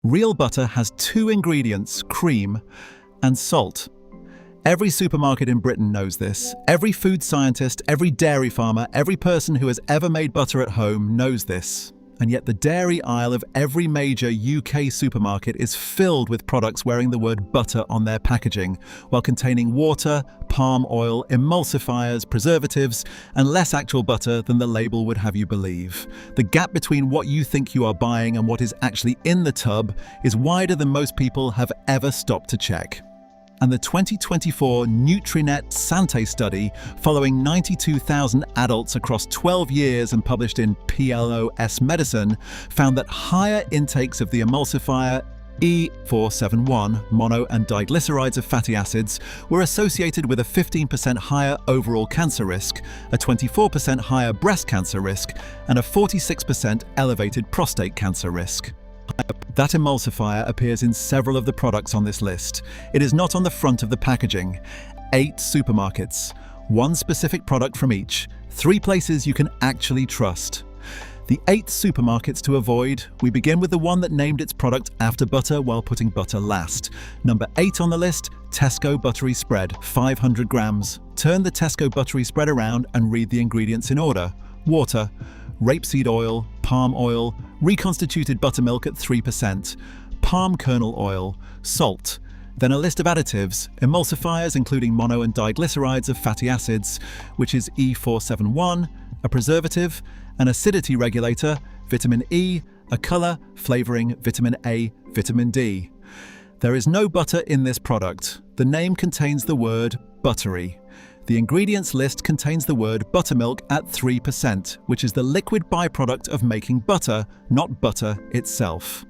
Real butter has two ingredients, cream and salt. Every supermarket in Britain knows this. Every food scientist, every dairy farmer, every person who has ever made butter at home knows this. And yet the dairy aisle of every major UK supermarket is filled with products wearing the word butter on their packaging, while containing water, palm oil, emulsifiers, preservatives, and less actual butter than the label would have you believe. The gap between what you think you are buying and what is actually in the tub is wider than most people have ever stopped to check. And the 2024 Nutrinet Santé study, following 92,000 adults across 12 years and published in PLOS Medicine, found that higher intakes of the emulsifier E471, mono and diglycerides of fatty acids, were associated with a 15% higher overall cancer risk, a 24% higher breast cancer risk, and a 46% elevated prostate cancer risk. That emulsifier appears in several of the products on this list. It is not on the front of the packaging. 8 supermarkets, one specific product from each, 3 places you can actually trust. The 8 supermarkets to avoid, we begin with the one that named its product after butter while putting butter last. Number 8 on the list, Tesco Buttery Spread, 500 grams. Turn the Tesco Buttery Spread around and read the ingredients in order. Water, rapeseed oil, palm oil, reconstituted buttermilk at 3%, palm kernel oil, salt, then a list of additives, emulsifiers including mono and diglycerides of fatty acids, which is E471, a preservative, an acidity regulator, vitamin E, a color, flavoring, vitamin A, vitamin D. There is no butter in this product. The name contains the word buttery. The ingredients list contains the word buttermilk at 3%, which is the liquid byproduct of making butter, not butter itself.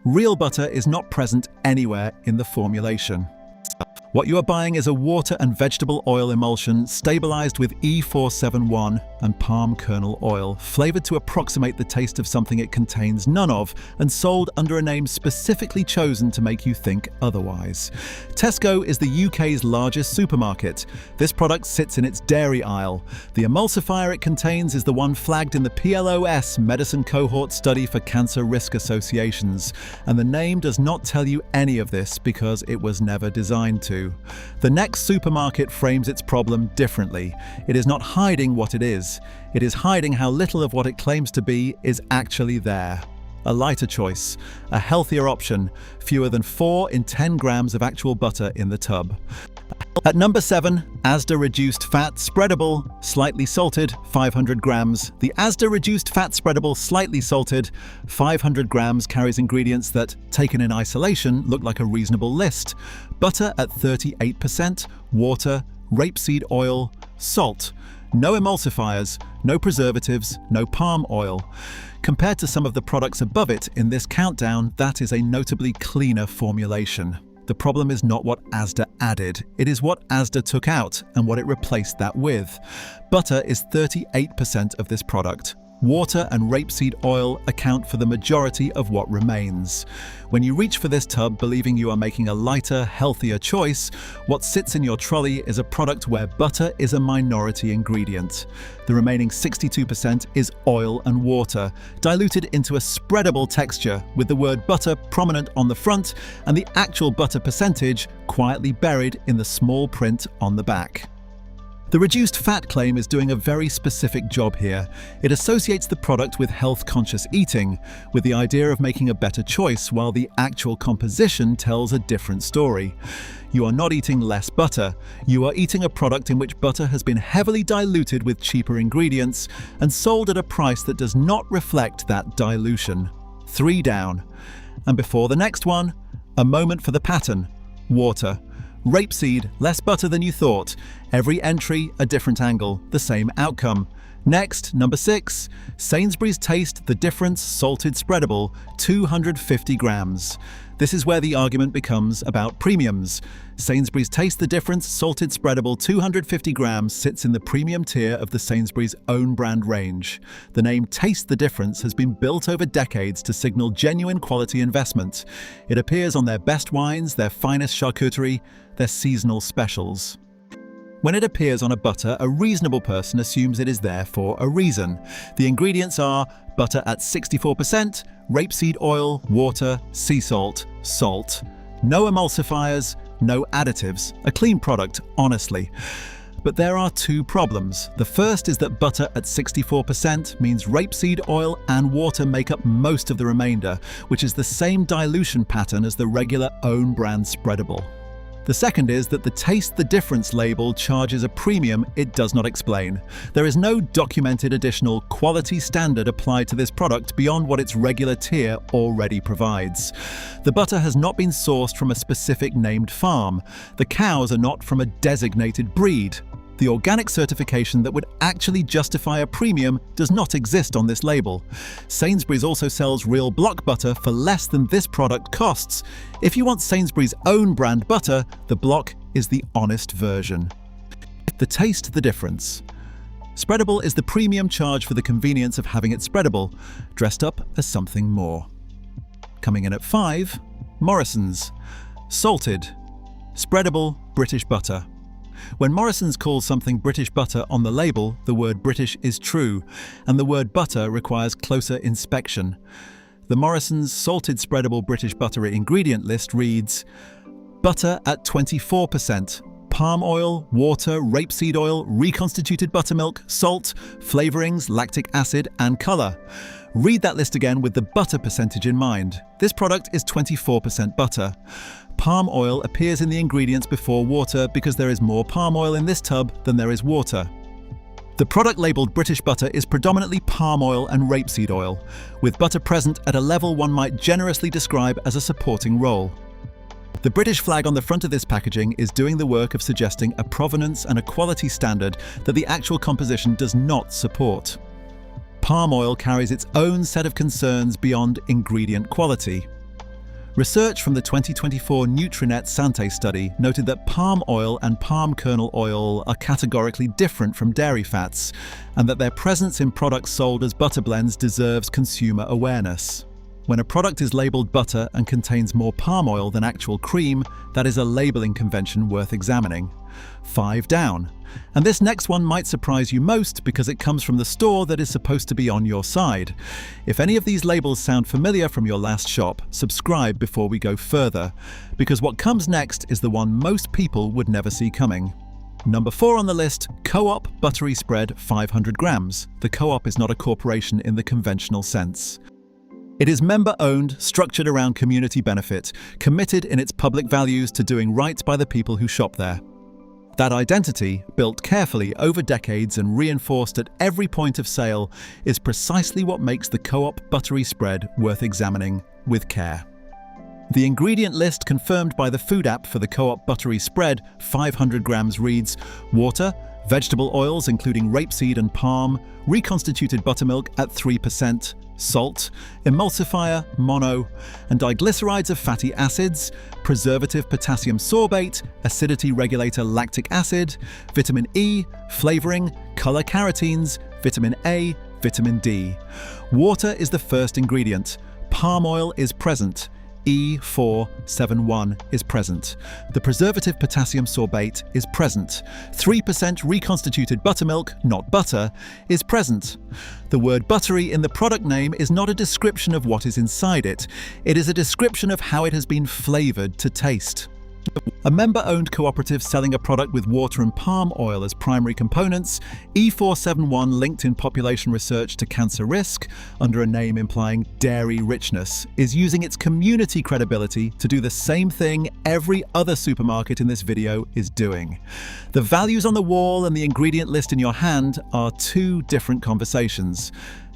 Real butter is not present anywhere in the formulation. What you are buying is a water and vegetable oil emulsion stabilized with E471 and palm kernel oil, flavored to approximate the taste of something it contains none of, and sold under a name specifically chosen to make you think otherwise. Tesco is the UK's largest supermarket. This product sits in its dairy aisle. The emulsifier it contains is the one flagged in the PLOS Medicine Cohort Study for Cancer Risk Associations, and the name does not tell you any of this because it was never designed to. The next supermarket frames its problem differently. It is not hiding what it is. It is hiding how little of what it claims to be is actually there. A lighter choice, a healthier option, fewer than 4 in 10 grams of actual butter in the tub. At number 7, Asda Reduced Fat Spreadable, Slightly Salted, 500 grams. The Asda Reduced Fat Spreadable, Slightly Salted, 500 grams carries ingredients that, taken in isolation, look like a reasonable list. Butter at 38%, water, rapeseed oil, salt. No emulsifiers, no preservatives, no palm oil. Compared to some of the products above it in this countdown, that is a notably cleaner formulation. The problem is not what Asda added, it is what Asda took out and what it replaced that with. Butter is 38% of this product. Water and rapeseed oil account for the majority of what remains. When you reach for this tub believing you are making a lighter, healthier choice, what sits in your trolley is a product where butter is a minority ingredient. The remaining 62% is oil and water, diluted into a spreadable texture with the word butter prominent on the front and the actual butter percentage quietly buried in the small print on the back. The reduced fat claim is doing a very specific job here. It associates the product with health-conscious eating, with the idea of making a better choice, while the actual composition tells a different story. You are not eating less butter. You are eating a product in which butter has been heavily diluted with cheaper ingredients and sold at a price that does not reflect that dilution. 3 down. And before the next one, a moment for the pattern. Water. Rapeseed, less butter than you thought. Every entry, a different angle, the same outcome. Next, number 6, Sainsbury's Taste the Difference Salted Spreadable, 250 grams. This is where the argument becomes about premiums. Sainsbury's Taste the Difference Salted Spreadable 250 grams sits in the premium tier of the Sainsbury's own brand range. The name Taste the Difference has been built over decades to signal genuine quality investment. It appears on their best wines, their finest charcuterie, their seasonal specials. When it appears on a butter, a reasonable person assumes it is there for a reason. The ingredients are butter at 64%, rapeseed oil, water, sea salt, salt. No emulsifiers, no additives. A clean product, honestly. But there are two problems. The first is that butter at 64% means rapeseed oil and water make up most of the remainder, which is the same dilution pattern as the regular own brand spreadable. The second is that the Taste the Difference label charges a premium it does not explain. There is no documented additional quality standard applied to this product beyond what its regular tier already provides. The butter has not been sourced from a specific named farm. The cows are not from a designated breed. The organic certification that would actually justify a premium does not exist on this label. Sainsbury's also sells real block butter for less than this product costs. If you want Sainsbury's own brand butter, the block is the honest version. The Taste the Difference. Spreadable is the premium charge for the convenience of having it spreadable, dressed up as something more. Coming in at 5, Morrison's. Salted. Spreadable British butter. When Morrison's calls something British butter on the label, the word British is true, and the word butter requires closer inspection. The Morrison's salted spreadable British butter ingredient list reads: butter at 24%, palm oil, water, rapeseed oil, reconstituted buttermilk, salt, flavorings, lactic acid, and color. Read that list again with the butter percentage in mind. This product is 24% butter. Palm oil appears in the ingredients before water because there is more palm oil in this tub than there is water. The product labelled British butter is predominantly palm oil and rapeseed oil, with butter present at a level one might generously describe as a supporting role. The British flag on the front of this packaging is doing the work of suggesting a provenance and a quality standard that the actual composition does not support. Palm oil carries its own set of concerns beyond ingredient quality. Research from the 2024 Nutrinet Santé study noted that palm oil and palm kernel oil are categorically different from dairy fats, and that their presence in products sold as butter blends deserves consumer awareness. When a product is labelled butter and contains more palm oil than actual cream, that is a labelling convention worth examining. 5 down. And this next one might surprise you most because it comes from the store that is supposed to be on your side. If any of these labels sound familiar from your last shop, subscribe before we go further, because what comes next is the one most people would never see coming. Number 4 on the list, Co-op Buttery Spread 500 grams. The Co-op is not a corporation in the conventional sense. It is member-owned, structured around community benefit, committed in its public values to doing right by the people who shop there. That identity, built carefully over decades and reinforced at every point of sale, is precisely what makes the Co-op Buttery Spread worth examining with care. The ingredient list confirmed by the food app for the Co-op Buttery Spread 500 grams reads: water, vegetable oils including rapeseed and palm, reconstituted buttermilk at 3%, salt, emulsifier, mono, and diglycerides of fatty acids, preservative potassium sorbate, acidity regulator lactic acid, vitamin E, flavoring, color carotenes, vitamin A, vitamin D. Water is the first ingredient. Palm oil is present. E471 is present. The preservative potassium sorbate is present. 3% reconstituted buttermilk, not butter, is present. The word buttery in the product name is not a description of what is inside it. It is a description of how it has been flavored to taste. A member-owned cooperative selling a product with water and palm oil as primary components, E471 linked in population research to cancer risk, under a name implying dairy richness, is using its community credibility to do the same thing every other supermarket in this video is doing. The values on the wall and the ingredient list in your hand are two different conversations.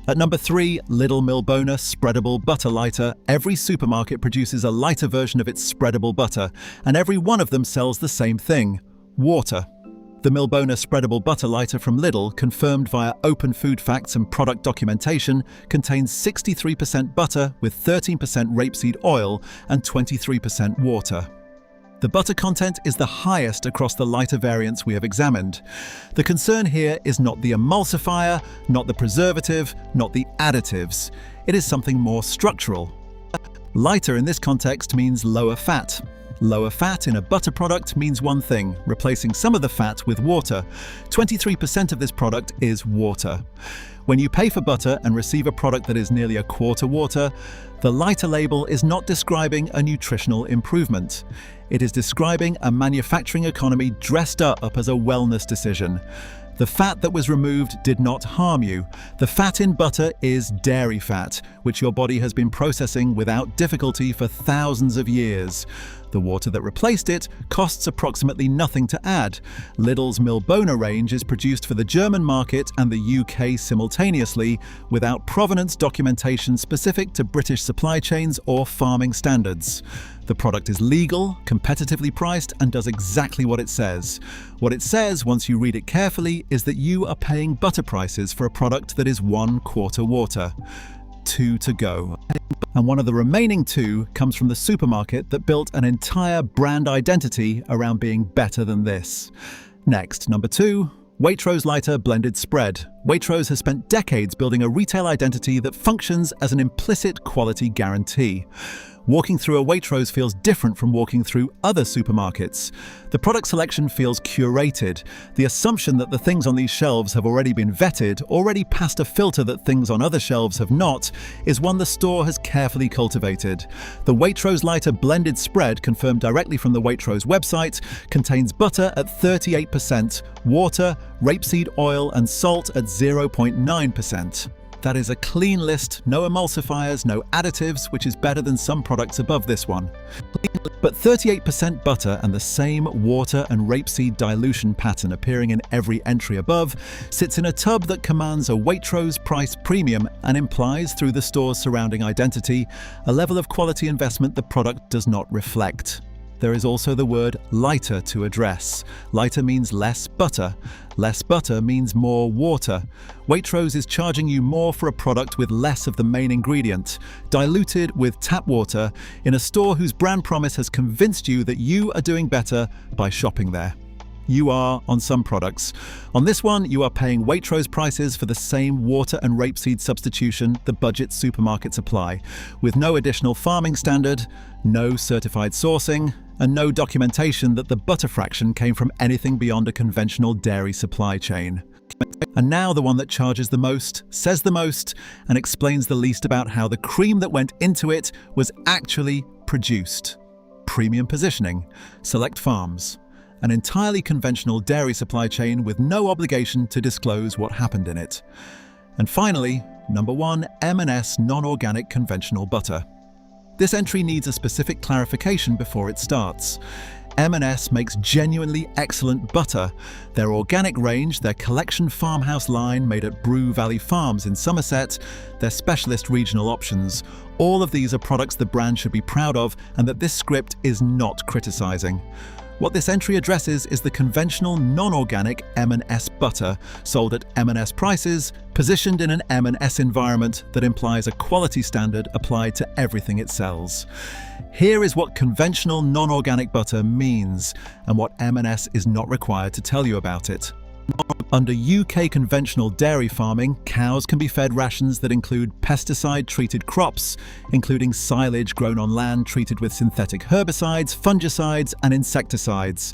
At number 3, Lidl Milbona Spreadable Butter Lighter. Every supermarket produces a lighter version of its spreadable butter, and every one of them sells the same thing: water. The Milbona Spreadable Butter Lighter from Lidl, confirmed via open food facts and product documentation, contains 63% butter with 13% rapeseed oil and 23% water. The butter content is the highest across the lighter variants we have examined. The concern here is not the emulsifier, not the preservative, not the additives. It is something more structural. Lighter in this context means lower fat. Lower fat in a butter product means one thing, replacing some of the fat with water. 23% of this product is water. When you pay for butter and receive a product that is nearly a quarter water, the lighter label is not describing a nutritional improvement. It is describing a manufacturing economy dressed up as a wellness decision. The fat that was removed did not harm you. The fat in butter is dairy fat, which your body has been processing without difficulty for thousands of years. The water that replaced it costs approximately nothing to add. Lidl's Milbona range is produced for the German market and the UK simultaneously, without provenance documentation specific to British supply chains or farming standards. The product is legal, competitively priced, and does exactly what it says. What it says, once you read it carefully, is that you are paying butter prices for a product that is 1 quarter water. 2 to go. And one of the remaining 2 comes from the supermarket that built an entire brand identity around being better than this. Next, number 2. Waitrose Lighter Blended Spread. Waitrose has spent decades building a retail identity that functions as an implicit quality guarantee. Walking through a Waitrose feels different from walking through other supermarkets. The product selection feels curated. The assumption that the things on these shelves have already been vetted, already passed a filter that things on other shelves have not, is one the store has carefully cultivated. The Waitrose Lighter Blended Spread, confirmed directly from the Waitrose website, contains butter at 38%, water, rapeseed oil, and salt at 0.9%. That is a clean list, no emulsifiers, no additives, which is better than some products above this one. But 38% butter and the same water and rapeseed dilution pattern appearing in every entry above sits in a tub that commands a Waitrose price premium and implies, through the store's surrounding identity, a level of quality investment the product does not reflect. There is also the word lighter to address. Lighter means less butter. Less butter means more water. Waitrose is charging you more for a product with less of the main ingredient, diluted with tap water, in a store whose brand promise has convinced you that you are doing better by shopping there. You are on some products. On this one, you are paying Waitrose prices for the same water and rapeseed substitution the budget supermarkets apply, with no additional farming standard, no certified sourcing, and no documentation that the butter fraction came from anything beyond a conventional dairy supply chain. And now the one that charges the most, says the most, and explains the least about how the cream that went into it was actually produced. Premium positioning, select farms. An entirely conventional dairy supply chain with no obligation to disclose what happened in it. And finally, number 1, M&S non-organic conventional butter. This entry needs a specific clarification before it starts. M&S makes genuinely excellent butter. Their organic range, their collection farmhouse line made at Brew Valley Farms in Somerset, their specialist regional options, all of these are products the brand should be proud of and that this script is not criticizing. What this entry addresses is the conventional non-organic M&S butter, sold at M&S prices, positioned in an M&S environment that implies a quality standard applied to everything it sells. Here is what conventional non-organic butter means, and what M&S is not required to tell you about it. Under UK conventional dairy farming, cows can be fed rations that include pesticide-treated crops, including silage grown on land treated with synthetic herbicides, fungicides, and insecticides.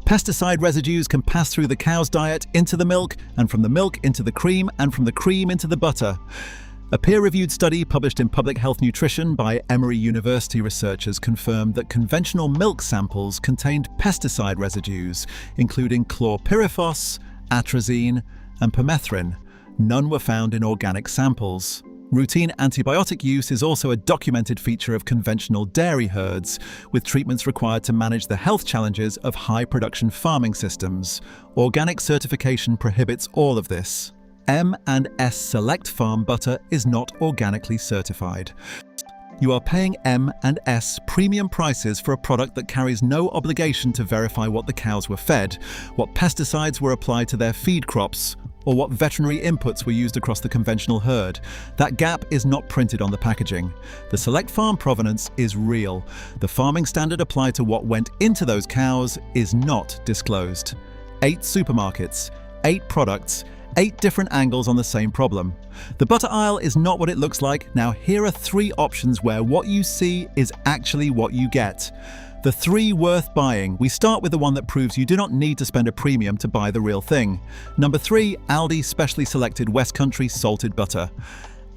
Pesticide residues can pass through the cow's diet into the milk, and from the milk into the cream, and from the cream into the butter. A peer-reviewed study published in Public Health Nutrition by Emory University researchers confirmed that conventional milk samples contained pesticide residues, including chlorpyrifos, atrazine, and permethrin. None were found in organic samples. Routine antibiotic use is also a documented feature of conventional dairy herds, with treatments required to manage the health challenges of high-production farming systems. Organic certification prohibits all of this. M&S Select Farm butter is not organically certified. You are paying M&S premium prices for a product that carries no obligation to verify what the cows were fed, what pesticides were applied to their feed crops, or what veterinary inputs were used across the conventional herd. That gap is not printed on the packaging. The Select Farm provenance is real. The farming standard applied to what went into those cows is not disclosed. 8 supermarkets, 8 products, 8 different angles on the same problem. The butter aisle is not what it looks like. Now here are 3 options where what you see is actually what you get. The 3 worth buying. We start with the one that proves you do not need to spend a premium to buy the real thing. Number 3, Aldi Specially Selected West Country Salted Butter.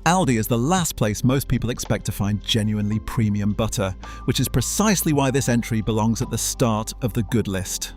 Aldi is the last place most people expect to find genuinely premium butter, which is precisely why this entry belongs at the start of the good list.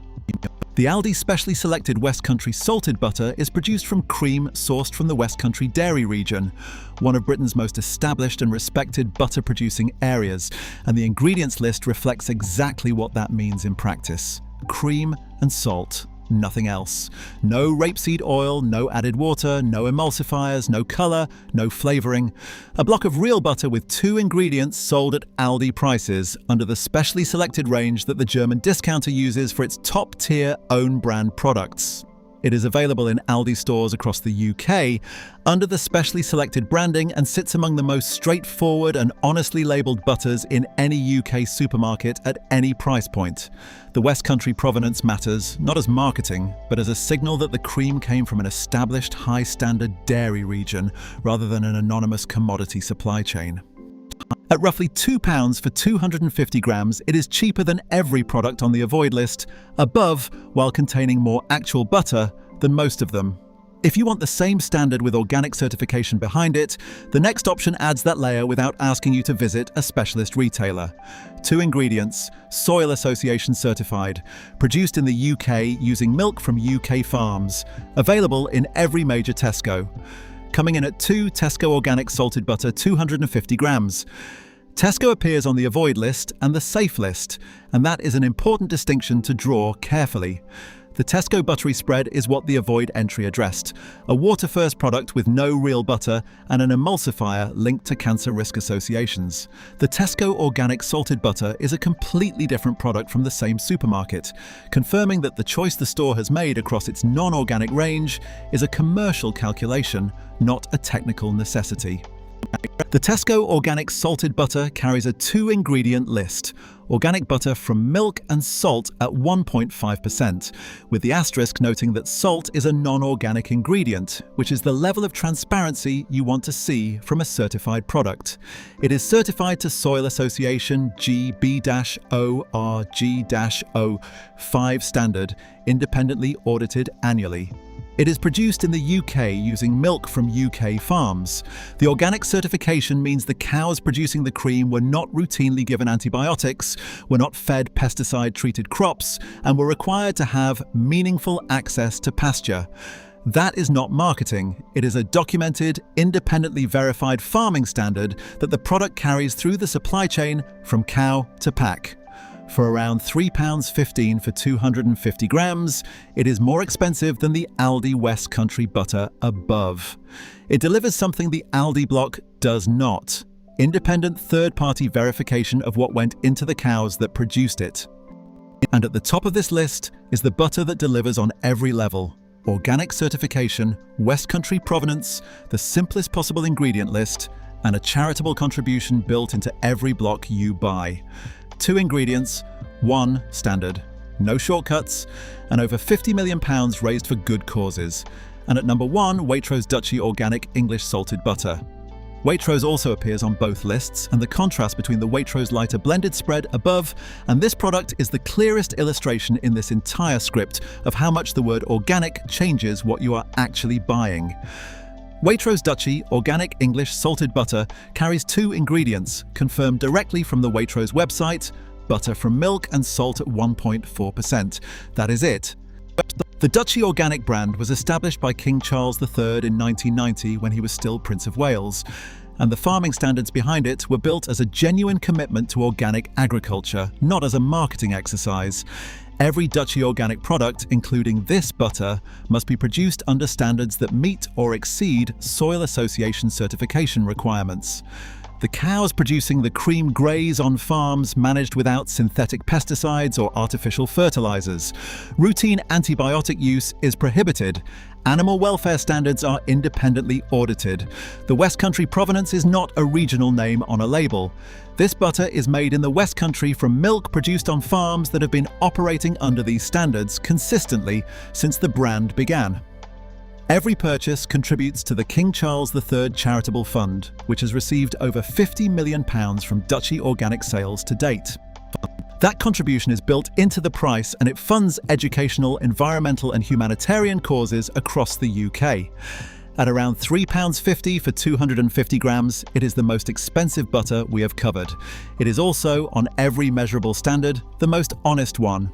The Aldi Specially Selected West Country Salted Butter is produced from cream sourced from the West Country dairy region, one of Britain's most established and respected butter-producing areas, and the ingredients list reflects exactly what that means in practice. Cream and salt. Nothing else. No rapeseed oil, no added water, no emulsifiers, no color, no flavoring. A block of real butter with 2 ingredients sold at Aldi prices under the specially selected range that the German discounter uses for its top-tier own brand products. It is available in Aldi stores across the UK under the specially selected branding and sits among the most straightforward and honestly labelled butters in any UK supermarket at any price point. The West Country provenance matters not as marketing, but as a signal that the cream came from an established high-standard dairy region rather than an anonymous commodity supply chain. At roughly £2 for 250 grams, it is cheaper than every product on the avoid list, above while containing more actual butter than most of them. If you want the same standard with organic certification behind it, the next option adds that layer without asking you to visit a specialist retailer. 2 ingredients, Soil Association certified, produced in the UK using milk from UK farms, available in every major Tesco. Coming in at 2 Tesco Organic Salted Butter 250 grams. Tesco appears on the avoid list and the safe list, and that is an important distinction to draw carefully. The Tesco buttery spread is what the avoid entry addressed, a water-first product with no real butter and an emulsifier linked to cancer risk associations. The Tesco Organic Salted Butter is a completely different product from the same supermarket, confirming that the choice the store has made across its non-organic range is a commercial calculation, not a technical necessity. The Tesco Organic Salted Butter carries a 2-ingredient list. Organic butter from milk and salt at 1.5%, with the asterisk noting that salt is a non-organic ingredient, which is the level of transparency you want to see from a certified product. It is certified to Soil Association GB-ORG-O5 standard, independently audited annually. It is produced in the UK using milk from UK farms. The organic certification means the cows producing the cream were not routinely given antibiotics, were not fed pesticide-treated crops, and were required to have meaningful access to pasture. That is not marketing. It is a documented, independently verified farming standard that the product carries through the supply chain from cow to pack. For around £3.15 for 250 grams, it is more expensive than the Aldi West Country butter above. It delivers something the Aldi block does not: independent third-party verification of what went into the cows that produced it. And at the top of this list is the butter that delivers on every level: organic certification, West Country provenance, the simplest possible ingredient list, and a charitable contribution built into every block you buy. 2 ingredients, 1 standard, no shortcuts, and over £50 million raised for good causes. And at number 1, Waitrose Duchy Organic English Salted Butter. Waitrose also appears on both lists, and the contrast between the Waitrose lighter blended spread above and this product is the clearest illustration in this entire script of how much the word organic changes what you are actually buying. Waitrose Duchy Organic English Salted Butter carries 2 ingredients, confirmed directly from the Waitrose website: butter from milk and salt at 1.4%. That is it. The Duchy Organic brand was established by King Charles III in 1990 when he was still Prince of Wales, and the farming standards behind it were built as a genuine commitment to organic agriculture, not as a marketing exercise. Every Duchy Organic product, including this butter, must be produced under standards that meet or exceed Soil Association certification requirements. The cows producing the cream graze on farms managed without synthetic pesticides or artificial fertilizers. Routine antibiotic use is prohibited. Animal welfare standards are independently audited. The West Country provenance is not a regional name on a label. This butter is made in the West Country from milk produced on farms that have been operating under these standards consistently since the brand began. Every purchase contributes to the King Charles III Charitable Fund, which has received over £50 million from Duchy Organic sales to date. That contribution is built into the price and it funds educational, environmental and humanitarian causes across the UK. At around £3.50 for 250 grams, it is the most expensive butter we have covered. It is also, on every measurable standard, the most honest one.